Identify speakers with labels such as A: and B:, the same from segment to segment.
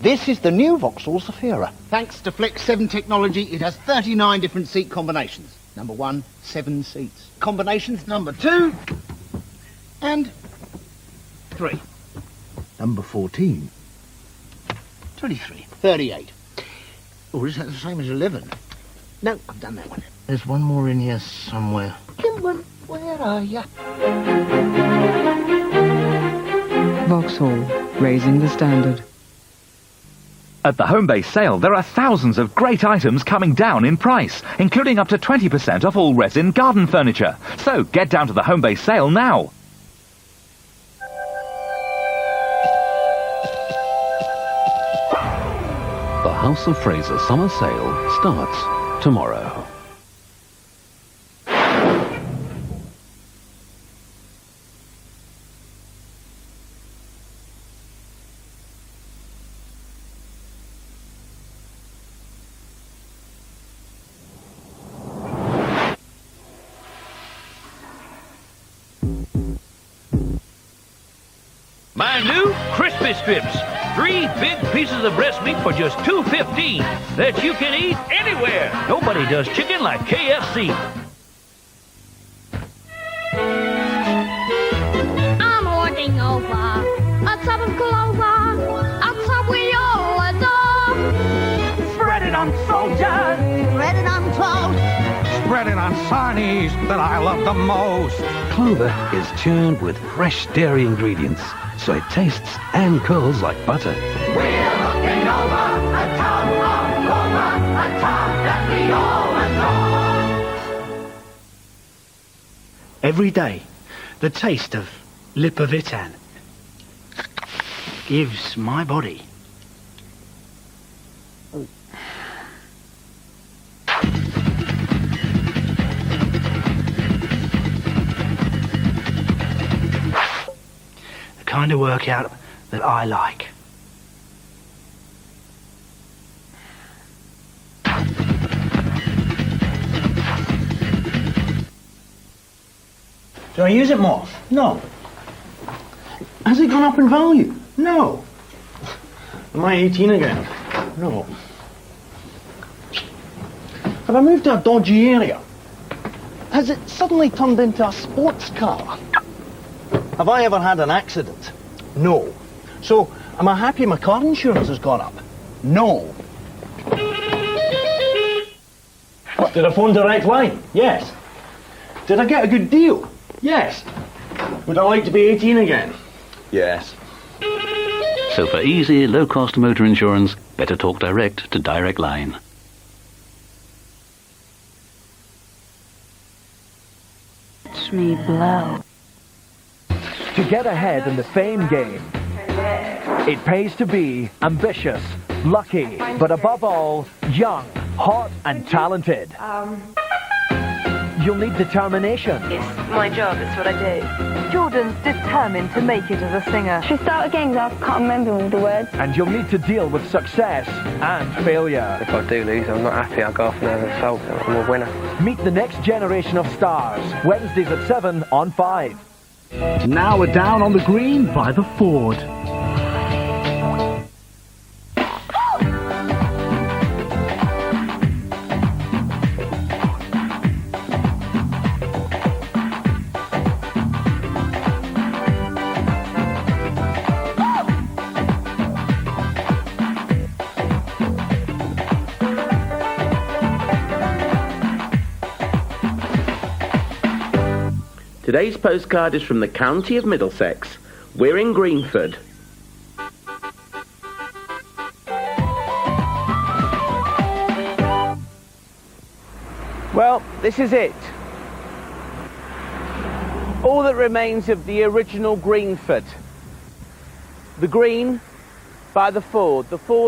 A: This is the new Vauxhall Zafira.
B: Thanks to Flex 7 technology, it has 39 different seat combinations. Number 1, 7 seats. Combinations number 2 and 3.
A: Number 14.
B: 23. 38. Oh, is that the same as 11? No, I've done that one. There's one more in here somewhere. Kimberley, where are you?
C: Vauxhall, raising the standard.
D: At the home-based sale, there are thousands of great items coming down in price, including up to 20% off all resin garden furniture. So get down to the home-based sale now.
E: The House of Fraser summer sale starts tomorrow.
F: My new crispy strips. 3 big pieces of breast meat for just $2.15 that you can eat anywhere. Nobody does chicken like KFC.
G: I'm looking over a tub of clover, a tub we all adore.
H: Spread it on soldiers,
G: Spread it on toast.
H: spread it on sarnies that I love the most.
E: Clover is churned with fresh dairy ingredients, so it tastes and curls like butter.
H: We're looking over a tub of clover, a tub that we all adore.
B: Every day, the taste of Lipovitan gives my body the kind of workout that I like. Do I use it more? No. Has it gone up in value? No. Am I 18 again? No. Have I moved to a dodgy area? Has it suddenly turned into a sports car? Have I ever had an accident? No. So, am I happy my car insurance has gone up? No. What, did I phone Direct Line? Yes. Did I get a good deal? Yes. Would I like to be 18 again? Yes.
E: So for easy, low-cost motor insurance, better talk direct to Direct Line.
C: Watch me blow.
I: To get ahead in the fame game, it pays to be ambitious, lucky, but above all, young, hot and talented. You'll need determination.
J: It's my job, it's what I do.
C: Jordan's determined to make it as a singer.
G: Should we start again? 'Cause I can't remember all the words.
I: And you'll need to deal with success and failure.
J: If I do lose, I'm not happy. I go off and have a salt. I'm a winner.
I: Meet the next generation of stars, Wednesdays at 7 on 5.
A: Now we're down on the green by the Ford.
K: Today's postcard is from the county of Middlesex. We're in Greenford.
L: Well, this is it. All that remains of the original Greenford. The green by the ford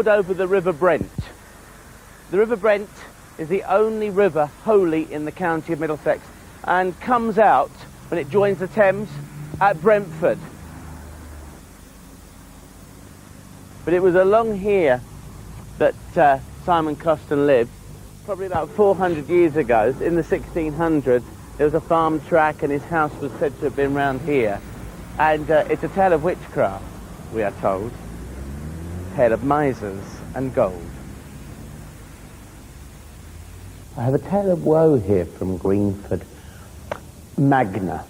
L: over the River Brent. The River Brent is the only river wholly in the county of Middlesex and comes out when it joins the Thames at Brentford. But it was along here that Simon Coston lived. Probably about 400 years ago, in the 1600s, there was a farm track and his house was said to have been round here. And it's a tale of witchcraft, we are told. tale of misers and gold.
K: I have a tale of woe here from Greenford Magna.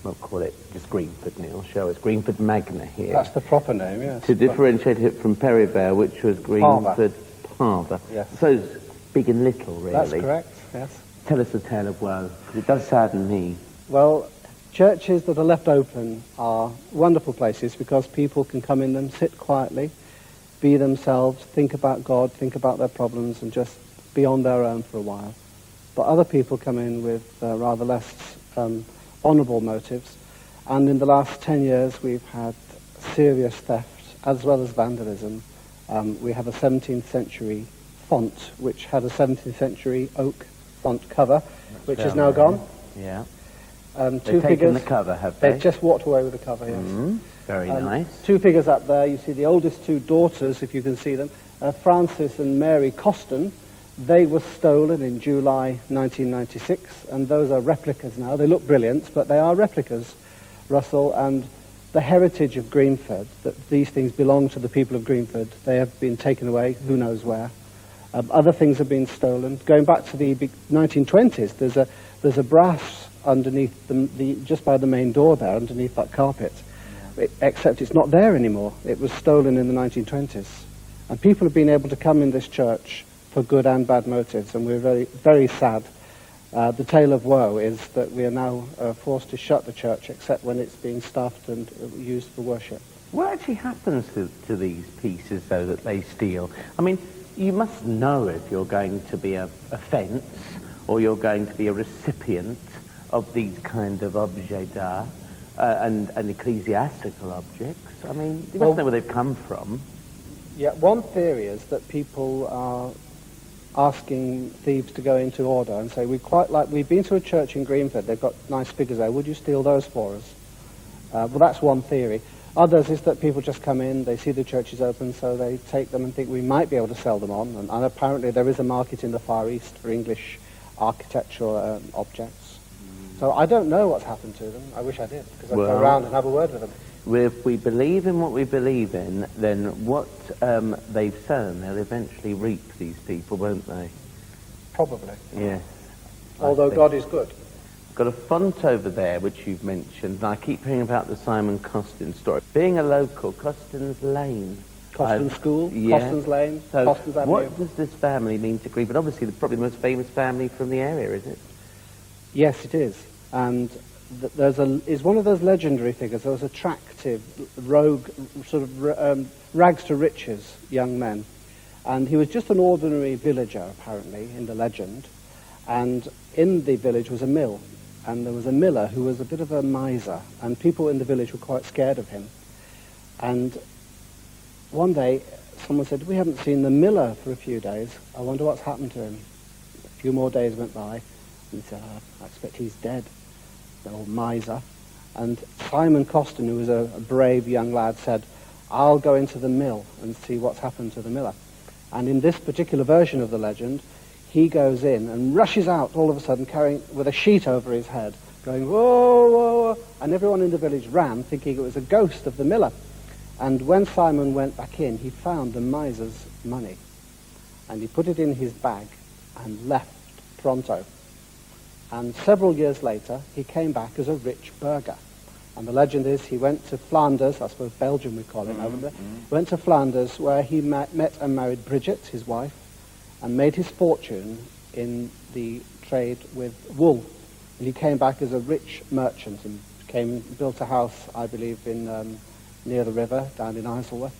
K: We'll call it just Greenford, Neil. Show us Greenford Magna here.
M: That's the proper name, yes.
K: To differentiate it from Perivale, which was Greenford Parva.
M: Yes.
K: So it's big and little, really.
M: That's correct, yes.
K: Tell us the tale of woe, 'cause it does sadden me.
M: Well, churches that are left open are wonderful places because people can come in them, sit quietly, be themselves, think about God, think about their problems, and just be on their own for a while. But other people come in with rather less honourable motives, and in the last 10 years we've had serious theft as well as vandalism. We have a 17th century font which had a 17th century oak font cover, which is now gone.
K: Yeah.
M: Two
K: They've taken
M: figures.
K: the cover, have they?
M: They've just walked away with the cover, yes.
K: Very nice.
M: Two figures up there. You see the oldest two daughters, if you can see them, Frances and Mary Coston. They were stolen in July 1996, and those are replicas now. They look brilliant, but they are replicas, Russell, and the heritage of Greenford, that these things belong to the people of Greenford, they have been taken away, who knows where. Other things have been stolen. Going back to the 1920s, there's a brass underneath just by the main door there, underneath that carpet, except it's not there anymore. It was stolen in the 1920s. And people have been able to come in this church for good and bad motives, and we're very, very sad. The tale of woe is that we are now forced to shut the church, except when it's being stuffed and used for worship.
K: What actually happens to these pieces, though, that they steal? I mean, you must know if you're going to be a fence or you're going to be a recipient of these kind of objets d'art and ecclesiastical objects. I mean, you must know where they've come from.
M: Yeah, one theory is that people are asking thieves to go into order and say, we've been to a church in Greenford, they've got nice figures there, would you steal those for us? Well, that's one theory. Others is that people just come in, they see the church is open, so they take them and think we might be able to sell them on, and apparently there is a market in the Far East for English architectural objects. So I don't know what's happened to them. I wish I did, because I'd go around and have a word with them.
K: If we believe in what we believe in, then what they've sown, they'll eventually reap, these people, won't they?
M: Probably.
K: Yes.
M: Although God is good.
K: Got a font over there, which you've mentioned, and I keep hearing about the Simon Costin story. Being a local, Costin's Lane.
M: Costin School,
K: yeah.
M: Costin's Lane,
K: So
M: Costin's Avenue.
K: what does this family mean to Greenford? Obviously, probably the most famous family from the area, is it?
M: Yes, it is. And is one of those legendary figures, those attractive, rogue, sort of rags to riches young men. And he was just an ordinary villager, apparently, in the legend. And in the village was a mill. And there was a miller who was a bit of a miser. And people in the village were quite scared of him. And one day, someone said, we haven't seen the miller for a few days. I wonder what's happened to him. A few more days went by. And he said, I expect he's dead. The old miser. And Simon Costin, who was a brave young lad, said, I'll go into the mill and see what's happened to the miller. And in this particular version of the legend, he goes in and rushes out all of a sudden, carrying with a sheet over his head, going, whoa, whoa, whoa. And everyone in the village ran, thinking it was a ghost of the miller. And when Simon went back in, he found the miser's money. And he put it in his bag and left pronto. And several years later, he came back as a rich burgher. And the legend is he went to Flanders, I suppose Belgium we call it over there, went to Flanders where he met and married Bridget, his wife, and made his fortune in the trade with wool. And he came back as a rich merchant and built a house, I believe, in near the river, down in Isleworth.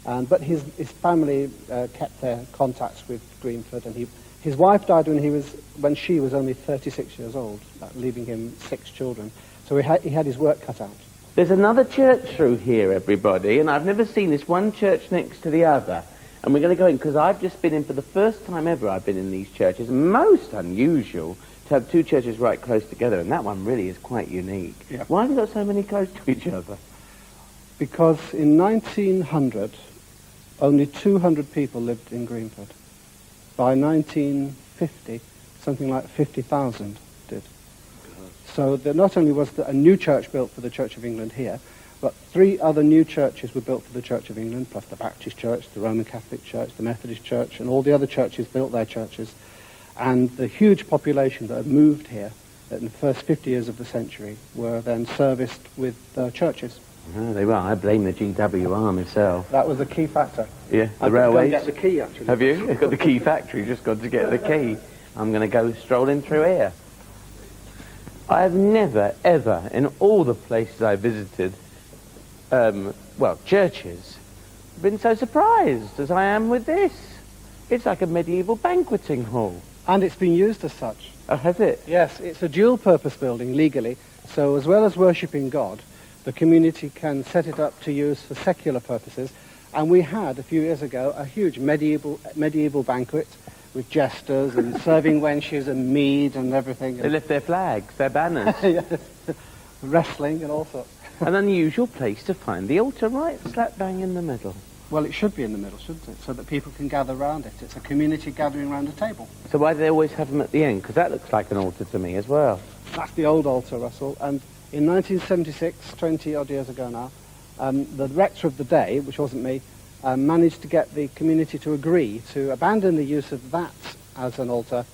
M: But his family kept their contacts with Greenford, and his wife died when she was only 36 years old, leaving him 6 children. So he had his work cut out.
K: There's another church through here, everybody, and I've never seen this one church next to the other. And we're going to go in, because I've just been in for the first time ever I've been in these churches. Most unusual to have 2 churches right close together, and that one really is quite unique.
M: Yeah.
K: Why have you got so many close to each other?
M: Because in 1900, only 200 people lived in Greenford. By 1950, something like 50,000 did. So not only was a new church built for the Church of England here, But 3 other new churches were built for the Church of England, plus the Baptist Church, the Roman Catholic Church, the Methodist Church, and all the other churches built their churches. And the huge population that had moved here in the first 50 years of the century were then serviced with churches.
K: Oh, they were. I blame the GWR myself.
M: That was a key factor.
K: Yeah, the
M: I've
K: railways.
M: got to get the key, actually.
K: Have you? You've got the key factory, just got to get the key. I'm going to go strolling through here. I have never, ever, in all the places I visited, churches, been so surprised as I am with this. It's like a medieval banqueting hall.
M: And it's been used as such.
K: Oh, has it?
M: Yes, it's a dual-purpose building legally, so as well as worshipping God, the community can set it up to use for secular purposes. And we had, a few years ago, a huge medieval banquet with jesters and serving wenches and mead and everything.
K: They lift their flags, their banners.
M: Yes. Wrestling and all sorts.
K: An unusual place to find the altar, right slap bang in the middle.
M: Well, it should be in the middle, shouldn't it? So that people can gather around it. It's a community gathering around a table.
K: So why do they always have them at the end? Because that looks like an altar to me as well.
M: That's the old altar, Russell. And in 1976, 20-odd years ago now, the rector of the day, which wasn't me, managed to get the community to agree to abandon the use of that as an altar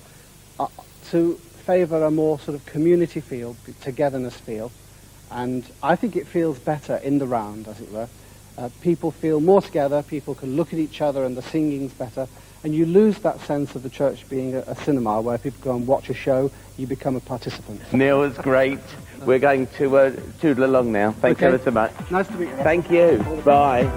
M: to favour a more sort of community feel, togetherness feel. And I think it feels better in the round, as it were. People feel more together, people can look at each other and the singing's better, and you lose that sense of the church being a cinema where people go and watch a show, you become a participant.
K: Neil was great. We're going to toodle along now. Thanks ever so much.
M: Nice to meet you.
K: Thank you. Bye.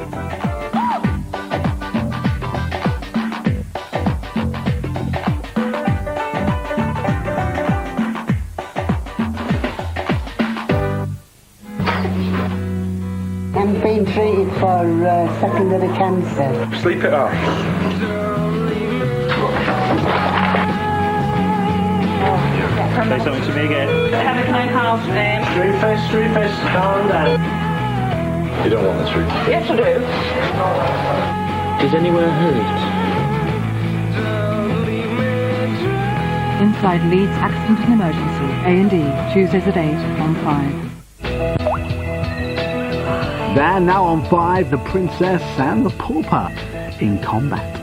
N: I'm being treated for secondary cancer.
O: Sleep it off. Say something to me again.
P: Have a kind house name.
O: Straight face, calm down. You don't want the truth?
P: Yes, I do.
O: Is anywhere hurt?
C: Inside Leeds Accident and Emergency, A&E, Tuesdays at 8 on 5.
A: There now on 5, the Princess and the Pauper in combat.